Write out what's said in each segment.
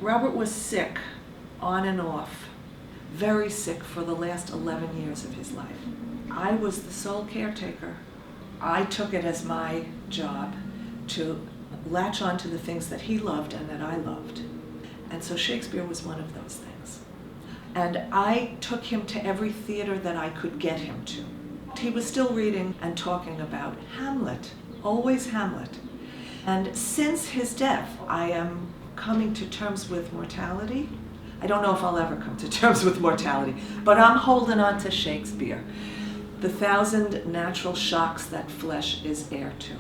Robert was sick, on and off, very sick for the last 11 years of his life. I was the sole caretaker. I took it as my job to latch on to the things that he loved and that I loved. And so Shakespeare was one of those things. And I took him to every theater that I could get him to. He was still reading and talking about Hamlet, always Hamlet. And since his death, I am coming to terms with mortality. I don't know if I'll ever come to terms with mortality, but I'm holding on to Shakespeare. The 1,000 natural shocks that flesh is heir to.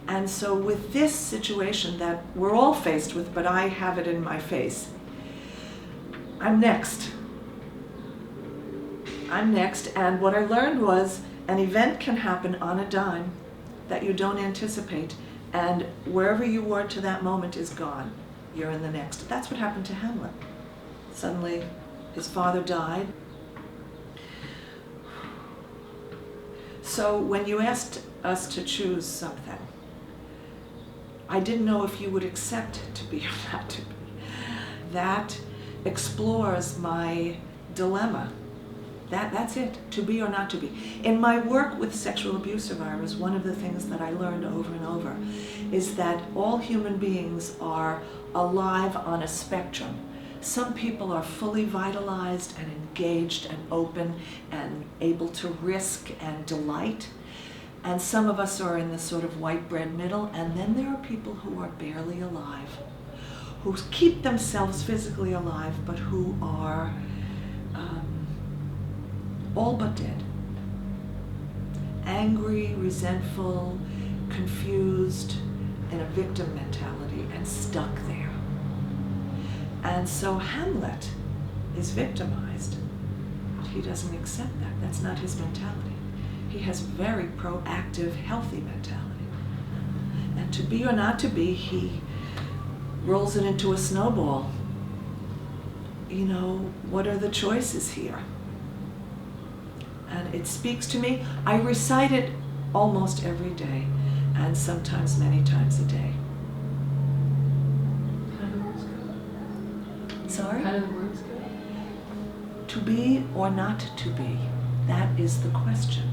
And so with this situation that we're all faced with, but I have it in my face, I'm next. And what I learned was an event can happen on a dime that you don't anticipate, and wherever you were to that moment is gone. You're in the next. That's what happened to Hamlet. Suddenly, his father died. So when you asked us to choose something, I didn't know if you would accept to be or not to be. That explores my dilemma. That's it, to be or not to be. In my work with sexual abuse survivors, one of the things that I learned over and over is that all human beings are alive on a spectrum. Some people are fully vitalized and engaged and open and able to risk and delight. And some of us are in this sort of white bread middle. And then there are people who are barely alive, who keep themselves physically alive, but who are all but dead. Angry, resentful, confused, in a victim mentality, and stuck there. And so Hamlet is victimized. He doesn't accept that. That's not his mentality. He has very proactive, healthy mentality. And to be or not to be, he rolls it into a snowball. You know, what are the choices here? And it speaks to me. I recite it almost every day, and sometimes many times a day. How do the words go? Sorry? How do the words go? To be or not to be, that is the question.